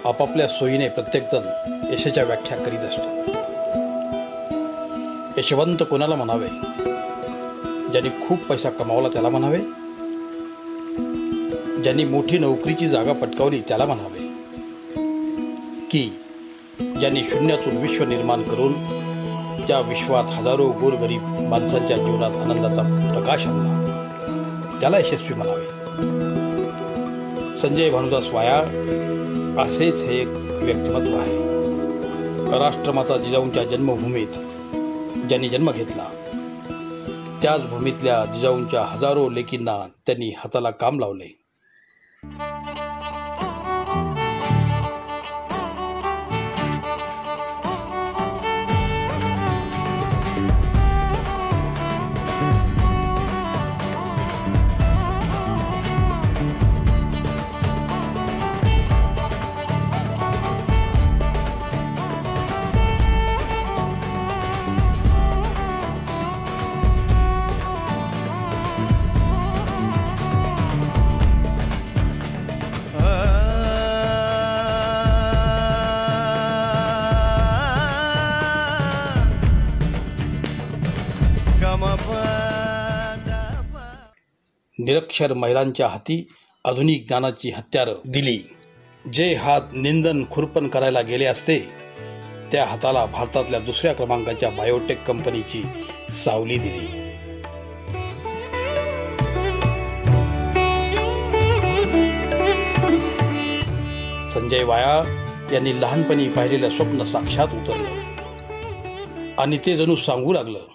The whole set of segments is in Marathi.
आपापल्या सोयीने प्रत्येकजण यशाच्या व्याख्या करीत असतो. यशवंत कोणाला म्हणावे? ज्यांनी खूप पैसा कमावला त्याला म्हणावे, ज्यांनी मोठी नोकरीची जागा पटकावली त्याला म्हणावे, की ज्यांनी शून्यातून विश्व निर्माण करून त्या विश्वात हजारो गोरगरीब माणसांच्या जीवनात आनंदाचा प्रकाश आणला त्याला यशस्वी म्हणावे. संजय भानुदास वायाळ असेच हे एक व्यक्तिमत्व आहे. राष्ट्रमाता जिजाऊंच्या जन्मभूमीत ज्यांनी जन्म घेतला, त्याच भूमीतल्या जिजाऊंच्या हजारो लेकींना त्यांनी हाताला काम लावले. निरक्षर महिलांच्या हाती आधुनिक ज्ञानाची हत्यारं दिली. जे हात निंदन खुरपण करायला गेले असते त्या हाताला भारतातल्या दुसऱ्या क्रमांकाच्या बायोटेक कंपनीची सावली दिली. संजय वायाळ यांनी लहानपणी पाहिलेलं स्वप्न साक्षात उतरलं आणि ते जणू सांगू लागलं,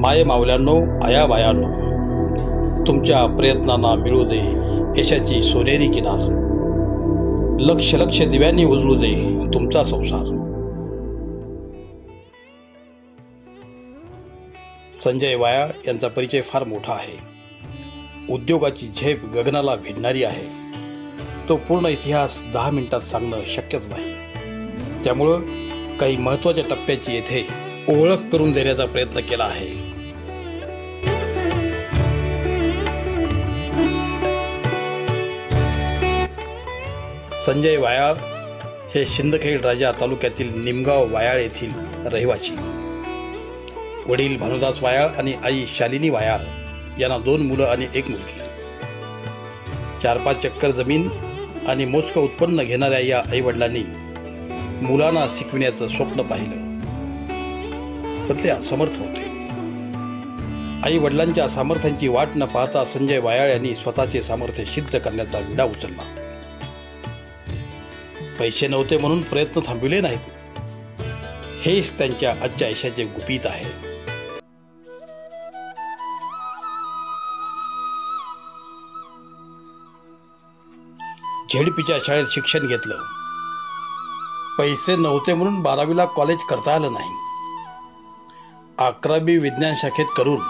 माये मावल्यांनो, आया बायांनो, तुमच्या प्रयत्नांना मिळू दे यशाची सोनेरी किनार, लक्ष लक्ष दिव्यांनी उजळू दे तुमचा संसार. संजय वायाळ यांचा परिचय फार मोठा आहे. उद्योगाची झेप गगनाला भिडणारी आहे. तो पूर्ण इतिहास 10 मिनिटात सांगणं शक्यच नाही. त्यामुळं काही महत्त्वाच्या टप्प्याची येथे ओळख करून देण्याचा प्रयत्न केला आहे. संजय वायाळ हे शिंदखेड राजा तालुक्यातील निमगाव वायाळ येथील रहिवासी. वडील भानुदास वायाळ आणि आई शालिनी वायाळ यांना 2 मुलं आणि 1 मुलगी. 4-5 एकर जमीन आणि मोजकं उत्पन्न घेणाऱ्या या आईवडिलांनी मुलांना शिकविण्याचं स्वप्न पाहिलं, पण ते असमर्थ होते. आई वडिलांच्या सामर्थ्यांची वाट न पाहता संजय वायाळ यांनी स्वतःचे सामर्थ्य सिद्ध करण्याचा विडा उचलला. पैसे नव्हते म्हणून प्रयत्न थांबविले नाहीत. हेच त्यांच्या आजच्या यशाचे गुपित आहे. झेडपीच्या शाळेत शिक्षण घेतलं. पैसे नव्हते म्हणून 12वीला कॉलेज करता आलं नाही. 11वी विज्ञान शाखेत करून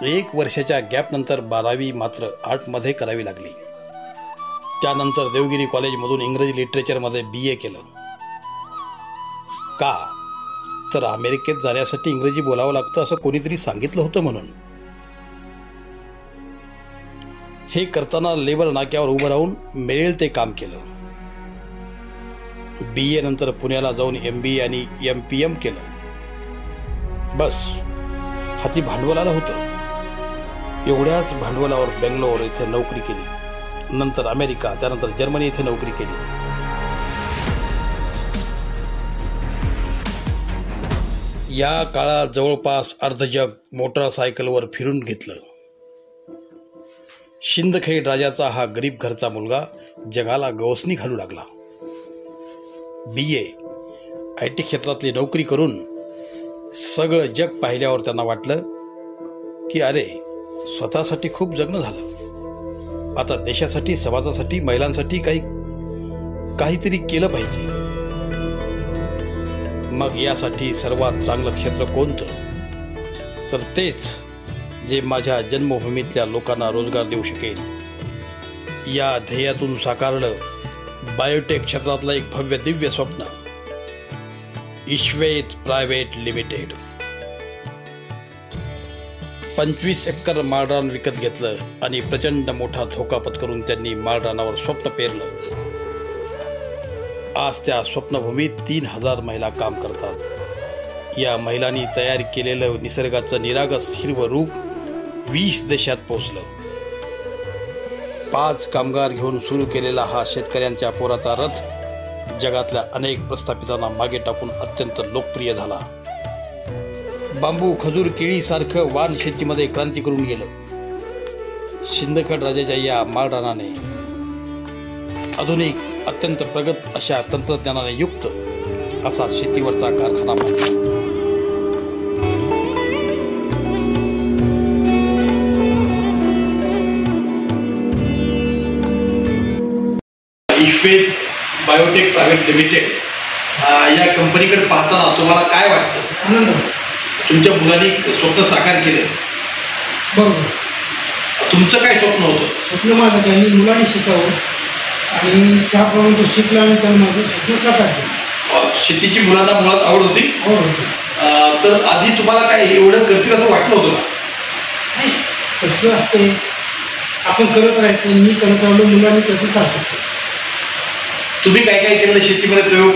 1 वर्षाच्या गॅपनंतर 12वी मात्र आर्टमध्ये करावी लागली. त्यानंतर देवगिरी कॉलेजमधून इंग्रजी लिटरेचरमध्ये BA केलं. का तर अमेरिकेत जाण्यासाठी इंग्रजी बोलावं लागतं असं कोणीतरी सांगितलं होतं म्हणून. हे करताना लेबर नाक्यावर उभं राहून मिळेल ते काम केलं. BA नंतर पुण्याला जाऊन MBA आणि MPM केलं. बस हाती भांडवल आलं होतं. एवढ्याच भांडवलावर बेंगलोर येथे नोकरी केली. नंतर अमेरिका, त्यानंतर जर्मनी येथे नोकरी केली. या काळात जवळपास अर्ध जग मोटरसायकलवर फिरून घेतलं. शिंदखेड राजाचा हा गरीब घरचा मुलगा जगाला गवसणी घालू लागला. BA IT क्षेत्रातली नोकरी करून सगळं जग पाहिल्यावर त्यांना वाटलं की अरे, स्वतःसाठी खूप जगणं झालं. आता देशासाठी, समाजासाठी, महिलांसाठी काहीतरी केलं पाहिजे. मग यासाठी सर्वात चांगलं क्षेत्र कोणतं? तर तेच जे माझ्या जन्मभूमीतल्या लोकांना रोजगार देऊ शकेल. या ध्येयातून साकारलं बायोटेक क्षेत्रातलं एक भव्य दिव्य स्वप्न, ईश्वेत प्रायव्हेट लिमिटेड. 25 एकर माळरान विकत घेतलं आणि प्रचंड मोठा धोका पत्करून त्यांनी माळरानावर स्वप्न पेरलं. आज त्या स्वप्नभूमीत 3000 महिला काम करतात. या महिलांनी तयार केलेलं निसर्गाचं निरागस हिरवं रूप 20 देशात पोहोचलं. 5 कामगार घेऊन सुरू केलेला हा शेतकऱ्यांच्या पोराचा रथ जगातल्या अनेक प्रस्थापितांना मागे टाकून अत्यंत लोकप्रिय झाला. बांबू, खजूर, केळीसारखं वाण शेतीमध्ये क्रांती करून गेलं. सिंदखेड राजाच्या या माळरानाने आधुनिक, अत्यंत प्रगत अशा तंत्रज्ञानाने युक्त असा शेतीवरचा कारखाना बांधला. इफेद बायोटेक प्रायव्हेट लिमिटेड या कंपनीकडे पाहताना तुम्हाला काय वाटतं? आनंद. तुमच्या मुलांनी स्वप्न साकार केलं. बरोबर. तुमचं काय स्वप्न होतं? स्वप्न माझं त्यांनी मुलांनी शिकावं आणि त्याप्रमाणे तो शिकला आणि त्यानं माझं स्वप्न साकार केलं. शेतीची मुलांना मुळात आवड होती. आवड होती. तर आधी तुम्हाला काय एवढं करतील असं वाटलं होतं का? नाही, कसं असते, आपण करत राहायचं. मी करत राहिलो, मुलांनी त्याचं सार्थक केलं. तुम्ही काय काय केलं शेतीमध्ये प्रयोग?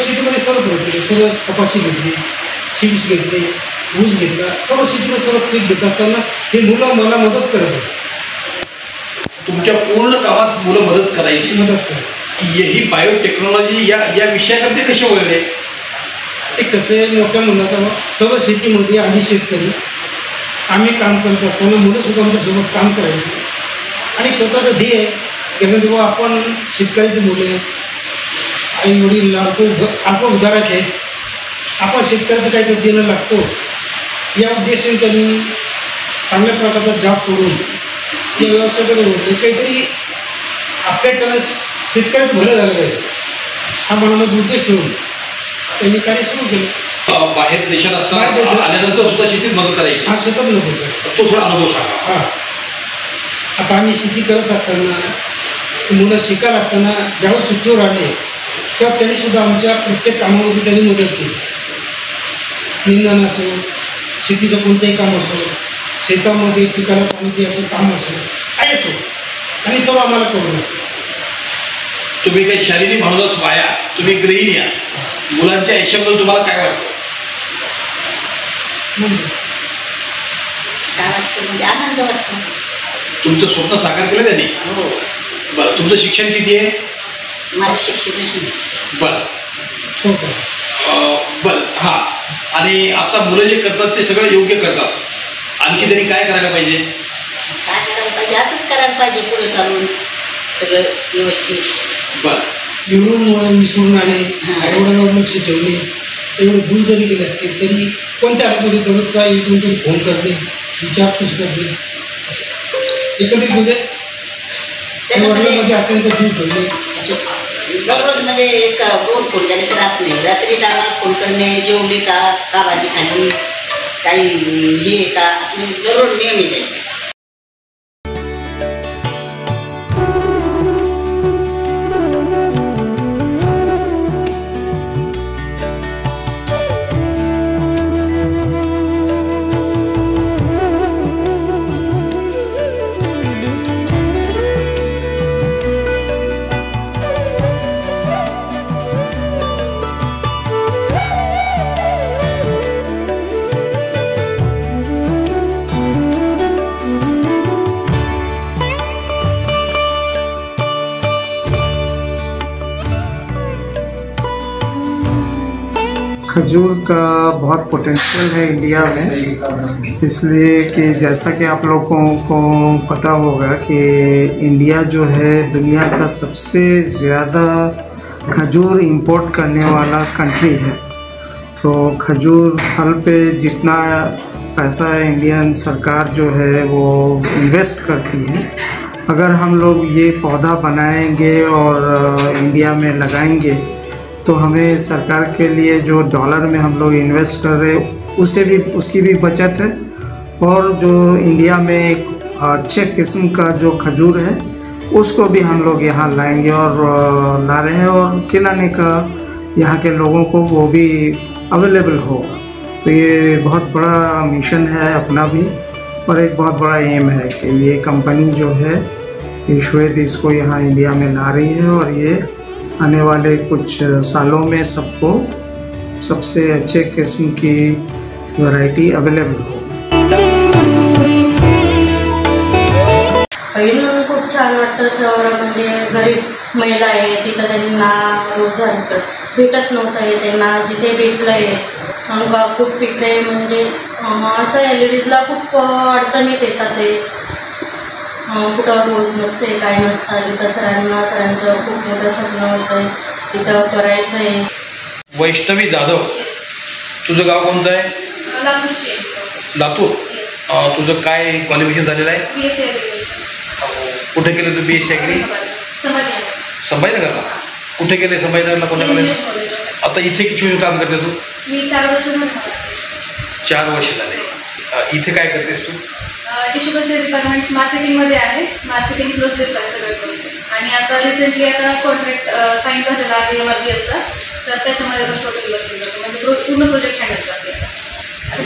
शेतीमध्ये सर्व प्रयोग केले. सर्व कपाशी घेतली, सीड्स घेतले, ऊस घेतला, सर्व शेतीमध्ये सर्व पीक घेत असताना हे मुलं मला मदत करत होते. तुमच्या पूर्ण कामात मुलं मदत करायची. ही बायोटेक्नॉलॉजी या विषयाकडे ते कसे वळले? ते कसे, मोठ्या मुलाचा सर्व शेतीमध्ये आधी शेतकरी आम्ही काम करत असताना मुलंसुद्धा आमच्यासोबत काम करायची आणि स्वतःचं ध्येय की जेव्हा आपण शेतकऱ्याची मुले, आई वडील अल्प उदाहरणाचे आहेत, आपण शेतकऱ्याचं काहीतरी देणं लागतो या उद्देशाने त्यांनी चांगल्या प्रकारचा जॉब सोडून या व्यवसायाकडे होते. काहीतरी आपल्याच्यानं शेतकऱ्याचं भलं झालं पाहिजे हा मनामध्ये उद्देश ठेवून त्यांनी कार्य सुरू केलं. बाहेर देशात असताना आल्यानंतर सुद्धा शेतीत मदत करायची. हा शेतात नको तो थोडा अनुभव सांगा. हां, आता आम्ही शेती करत असताना, मुलं शिकायला असताना ज्यावेळेस सुट्टीवर आले तेव्हा त्यांनीसुद्धा आमच्या प्रत्येक कामामध्ये त्यांनी मदत केली. निंदण असो, शेतीचं कोणतंही काम असो, शेतामध्ये पिकाला पाणी द्यायचं काम असो, काय असो, त्यांनी सर्व आम्हाला करून. तुम्ही काही शारीरिक भावनास वाया, तुम्ही गृहिणी या मुलांच्या आयुष्याबद्दल तुम्हाला काय वाटतं? म्हणजे आनंद वाटतो. तुमचं स्वप्न साकार केलं त्यांनी? हो. बरं, तुमचं शिक्षण किती आहे? माझं शिक्षण. बरं बरं. हां, आणि आता मुलं जे करतात ते सगळं योग्य करतात. आणखी त्यांनी काय करायला पाहिजे? काय करायला पाहिजे? असंच करायला पाहिजे पुढे चालून सगळं व्यवस्थित. बरं. एवढं विसरून आले, एवढं लक्ष ठेवले, एवढं दूर जरी गेले असते तरी कोणत्या हातामध्ये दररोजचा इकडून तरी फोन करते, विचारपूस करते. एकत्रित म्हणजे वडिलांमध्ये अत्यंत जीव ठेवले. दररोज म्हणजे एक 2 फोन त्याच्याशी राहत नाही. रात्री टायमाला फोन करणे, जेवली का भाजी खाल्ली, काही हे का, असं दररोज नियम द्यायचं. खजूर का बहुत पोटेंशियल है इंडिया में, इसलिए कि जैसा कि आप लोगों को पता होगा कि इंडिया जो है दुनिया का सबसे ज़्यादा खजूर इंपोर्ट करने वाला कंट्री है। तो खजूर फल पे जितना पैसा इंडियन सरकार जो है वो इन्वेस्ट करती है, अगर हम लोग ये पौधा बनाएंगे और इंडिया में लगाएंगे तो हमें सरकार के लिए जो डॉलर में हम लोग इन्वेस्ट कर रहे उसे भी, उसकी भी बचत है, और जो इंडिया में एक अच्छे किस्म का जो खजूर है उसको भी हम लोग यहाँ लाएंगे और ला रहे हैं, और खिलाने का यहाँ के लोगों को वो भी अवेलेबल होगा। तो ये बहुत बड़ा मिशन है अपना भी, और एक बहुत बड़ा एम है कि ये कंपनी जो है ये श्वेत इसको यहाँ इंडिया में ला रही है, और ये आने वाले कुछ सालों में सबको सबसे अच्छे किस्म की वैरायटी अवेलेबल हो। पहिलं खूप छान वाटतं सर, म्हणजे गरीब महिला आहे तिथं त्यांना रोजगार भेटत नव्हतं आहे, त्यांना जिथे भेटलं आहे खूप तिकडे म्हणजे असं आहे लेडीजला खूप अडचणीत येतात ते, कुठं रोज नसते काय नसतं, तिथं सरांचं खूप मोठं स्वप्न होतं आहे तिथं करायचं आहे. वैष्णवी जाधव, तुझं गाव कोणतं आहे? लातूर. तुझं काय क्वालिफिकेशन झालेलं आहे? BSc कुठे केलं तू BSc ॲग्री? संभाजीनगरला. कुठे केले संभाजीनगरला? कोणत्या कॉलेज? आता इथे किती काम करते तू? मी 4 वर्ष झाले. 4 वर्ष झाले. इथे काय करतेस तू? टिश्यू कल्चर डिपार्टमेंट मार्केटिंगमध्ये आहे, मार्केटिंग प्लस डिस्पॅच सगळं. आणि आता रिसेंटली आता कॉन्ट्रॅक्ट साईन झालेला आहे MRGSचा, तर त्याच्यामध्ये पण टोटल वर्क केलं म्हणजे पूर्ण प्रोजेक्ट हँडल करते.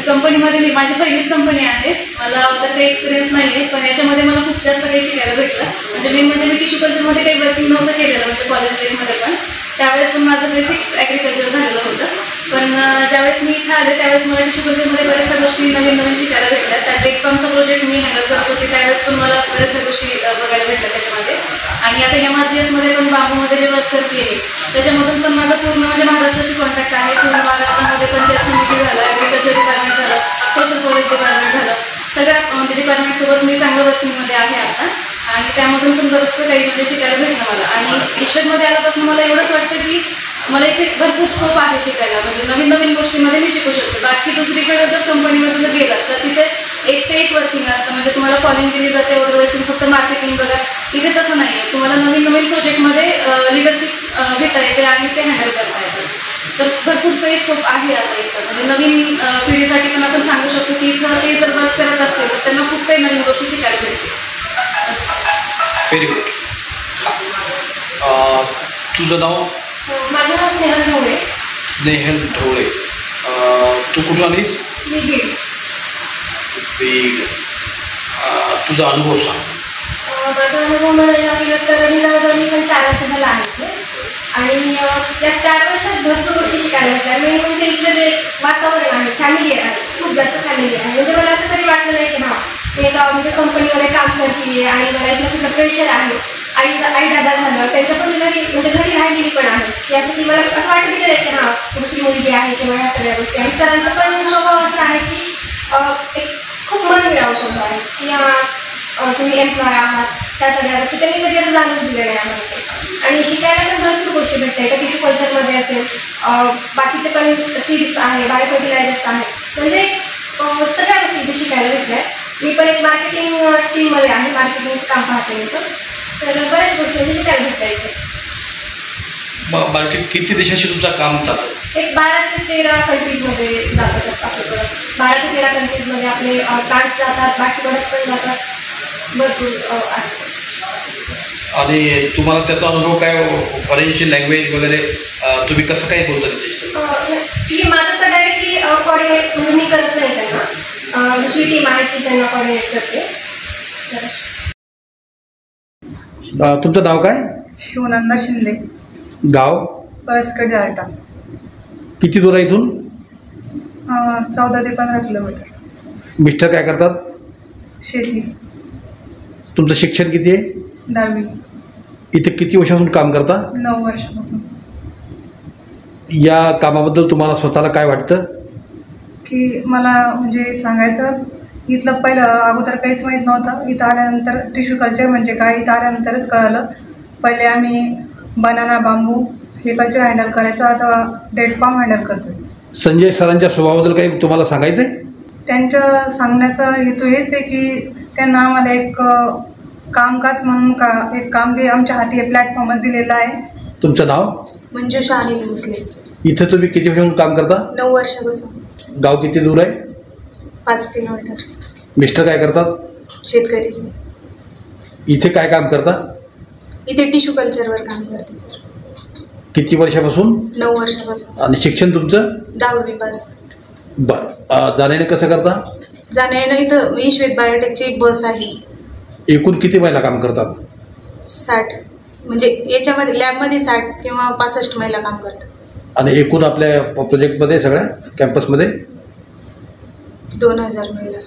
कंपनीमध्ये माझी पहिलीच कंपनी आहे, मला तर काही एक्सपिरियन्स नाही आहे, पण याच्यामध्ये मला खूप जास्त काही शिकायला भेटलं. म्हणजे मी टिश्यू कल्चरमध्ये काही वर्किंग नव्हतं केलेलं, म्हणजे कॉलेज लाईफमध्ये पण त्यावेळेस पण माझं बेसिक ॲग्रिकल्चर झालेलं होतं. पण ज्यावेळेस मी इथं आले त्यावेळेस मला टिश्यू कल्चरमध्ये बऱ्याचशा गोष्टी नवीन शिकायला भेटल्या. त्यात एक पंपचा प्रोजेक्ट मी हँडल करत होते, त्यावेळेस पण मला बऱ्याचशा गोष्टी बघायला भेटल्या त्याच्यामध्ये. आणि आता MRGSमध्ये पण बांबूमध्ये जे वर्क करते मी त्याच्यामधून पण माझं पूर्ण म्हणजे महाराष्ट्राशी कॉन्टॅक्ट आहे. पूर्ण महाराष्ट्रामध्ये पंचायत समिती झालं, ॲग्रिकल्चर डिपार्टमेंट झालं, सोशल फॉरेस्ट डिपार्टमेंट झालं, सगळ्या म्हणजे डिपार्टमेंटसोबत मी चांगलं वर्किंगमध्ये आहे आता. आणि त्यामधून पण बरंचसं काही म्हणजे शिकायला भेटलं मला. आणि ईश्वरमध्ये आल्यापासून मला एवढंच वाटतं की मला इथे भरपूर स्कोप आहे शिकायला, म्हणजे नवीन गोष्टीमध्ये मी शिकू शकतो. बाकी दुसरीकडे जर कंपनीमध्ये जर गेलात तर तिथे 1 ते 1 वर्किंग असतं, म्हणजे तुम्हाला कॉलिंग दिली जाते वगैरे, तुम्ही फक्त मार्केटिंग बघा. इथे तसं नाही आहे, तुम्हाला नवीन प्रोजेक्टमध्ये लिडरशिप घेता येते आणि ते हँडल करता येते. तर भरपूर काही स्कोप आहे आता इथं, म्हणजे नवीन पिढीसाठी पण आपण सांगू शकतो की इथं ते जर वर्क करत असतील तर त्यांना खूप काही नवीन गोष्टी शिकायला भेटतील. Very good. तुझं नाव? माझं नाव स्नेहल ढवळे. स्नेहल ढवळे. तू कुठून आलीस? मी बीड. तुझा अनुभव सांग. माझा अनुभव म्हणायला गेलं तर मी जवळजवळ पण 4 वर्ष झाला आहे आणि या 4 वर्षात भरपूर गोष्टी शिकायला भेटल्या. मेन म्हणजे इथलं जे वातावरण आहे फॅमिली आहे, खूप जास्त फॅमिली आहे. म्हणजे मला असं कधी वाटलं नाही की मी एका म्हणजे कंपनीमध्ये काम करते आहे आणि मला इथलं कुठलं प्रेशर आहे. आई दादा झालं त्यांच्या पण घरी राहिलेली पण आहे, यासाठी मला असं वाटतं की नाही की दुसरी मुलगी आहे किंवा ह्या सगळ्या गोष्टी. आणि सरांचा पण स्वभाव असा आहे की एक खूप मन मिळावं स्वभाव आहे की तुम्ही एम्प्लॉय आहात, त्या सगळ्या गोष्टी त्यांनी कधी जाणून दिल्या नाही आम्हाला. आणि शिकायला पण भरपूर गोष्टी भेटतात. का टिश्यू कल्चरमध्ये असेल, बाकीचे पण सीड्स आहे, बायोफर्टिलायझर्स आहेत, म्हणजे सगळ्या गोष्टी शिकायला भेटल्या. मी पण एक मार्केटिंग टीममध्ये आहे, मार्केटिंगचं काम पाहते मी पण, तर बऱ्याच गोष्टी शिकायला भेटतात इथे. मार्केट किती देशाशी तुमचं काम चालतं? एक 12 ते 13 कंट्रीजमध्ये जातात आपल्याकडं. 12 ते 13 कंट्रीजमध्ये आपले प्लांट्स जातात, बाकी परत पण जातात, भरपूर आहे. आणि तुम्हाला त्याचा अनुभव काय? फॉरेनची लँग्वेज वगैरे तुम्ही कसं काय बोलता त्याच्याशी? माझं तर डायरेक्टली कॉर्डिनेट म्हणजे मी करत नाही त्यांना, दुसरी टीम आहे ती त्यांना कॉर्डिनेट करते. तुमचं नाव काय? शिवनंदा शिंदे. गाव? पळसकड जालटा. किती दूर आहे इथून? 14 ते 15 किलोमीटर. मिस्टर काय करतात? शेती. तुमचं शिक्षण किती आहे? 10वी. इथे किती वर्षापासून काम करता? 9 वर्षापासून. या कामाबद्दल तुम्हाला स्वतःला काय वाटतं? की मला म्हणजे सांगायचं, इथलं पहिलं अगोदर काहीच माहीत नव्हतं. इथं आल्यानंतर टिश्यू कल्चर म्हणजे काय इथं आल्यानंतरच कळालं. पहिले आम्ही बनाना बांबू हे कल्चर हँडल करायचं, आता डेट पाम हँडल करतो. संजय सरांच्या स्वभावाबद्दल काही तुम्हाला सांगायचं आहे? त्यांच्या सांगण्याचा हेतू हेच आहे की त्यांना आम्हाला एक कामकाज म्हणून एक काम आमच्या हाती हे प्लॅटफॉर्मच दिलेलं आहे. तुमचं नाव? मंजुषा अनिल भोसले. इथे तुम्ही किती वर्षापासून काम करता? 9 वर्षापासून. गाव किती दूर आहे? 5 किलोमीटर. मिस्टर काय करतात? शेतकरीचे. इथे काय काम करता? इथे टिश्यू कल्चरवर काम करते सर. किती वर्षापासून? 9 वर्षापासून. आणि शिक्षण तुमचं? 10वी पास. बरं. जाण्याने कसं करता? जाण्यानं इथं ईश्वेत बायोटेकची बस आहे. एकूण किती महिला काम करतात? 60. म्हणजे याच्यामध्ये लॅबमध्ये 60 किंवा 65 महिला काम करतात. आणि एकूण आपल्या प्रोजेक्टमध्ये सगळ्या कॅम्पसमध्ये 2000 महिला.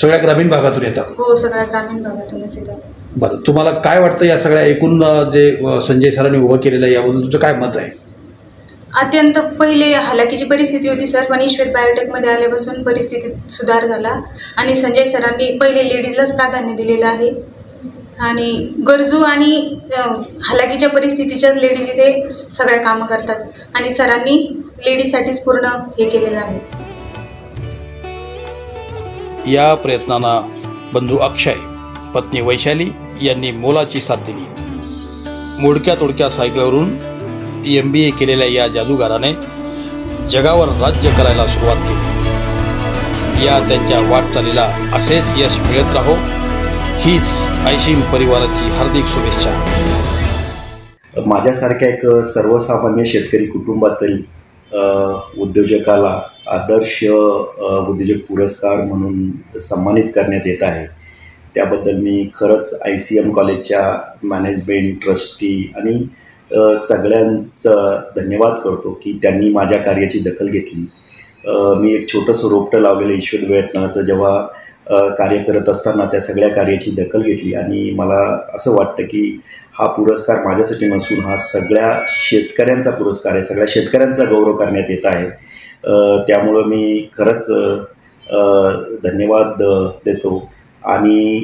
सगळ्या ग्रामीण भागातून येतात? हो, सगळ्या ग्रामीण भागातूनच येतात. बरं, तुम्हाला काय वाटतं या सगळ्या एकूण जे संजय सरांनी उभं केलेलं आहे याबद्दल तुमचं काय मत आहे? अत्यंत पहिले हालाकीची परिस्थिती होती सर, पण ईश्वर बायोटेकमध्ये आल्यापासून परिस्थितीत सुधार झाला आणि संजय सरांनी पहिले लेडीजलाच प्राधान्य दिलेलं आहे आणि गरजू आणि हालाकीच्या परिस्थितीच्याच लेडीज इथे सगळ्या कामं करतात आणि सरांनी लेडीजसाठीच पूर्ण हे केलेलं आहे. या प्रयत्नांना बंधू अक्षय, पत्नी वैशाली यांनी मोलाची साथ दिली. मोडक्या तोडक्या सायकलवरून MBA केलेल्या या जादूगाराने जगावर राज्य करायला सुरुवात केली. या त्यांच्या वाटचालीला असेच यश मिळत राहो हीच आयशीम परिवाराची हार्दिक शुभेच्छा. माझ्यासारख्या एक सर्वसामान्य शेतकरी कुटुंबातील उद्योजकाला आदर्श उद्योजक पुरस्कार म्हणून सन्मानित करण्यात येत आहे. त्याबद्दल मी खरंच ICM कॉलेजच्या मॅनेजमेंट, ट्रस्टी आणि सगळ्यांचं धन्यवाद करतो की त्यांनी माझ्या कार्याची दखल घेतली. मी एक छोटंसं रोपटं लावलेलं ईश्वर वेटनाचं जेव्हा कार्य करत असताना त्या सगळ्या कार्याची दखल घेतली आणि मला असं वाटतं की हा पुरस्कार माझ्यासाठी नसून हा सगळ्या शेतकऱ्यांचा पुरस्कार आहे, सगळ्या शेतकऱ्यांचा गौरव करण्यात येत आहे. त्यामुळं मी खरंच धन्यवाद देतो आणि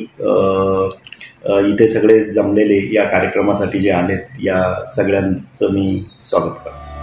इथे सगळे जमलेले या कार्यक्रमासाठी जे आलेत या सगळ्यांचं मी स्वागत करतो.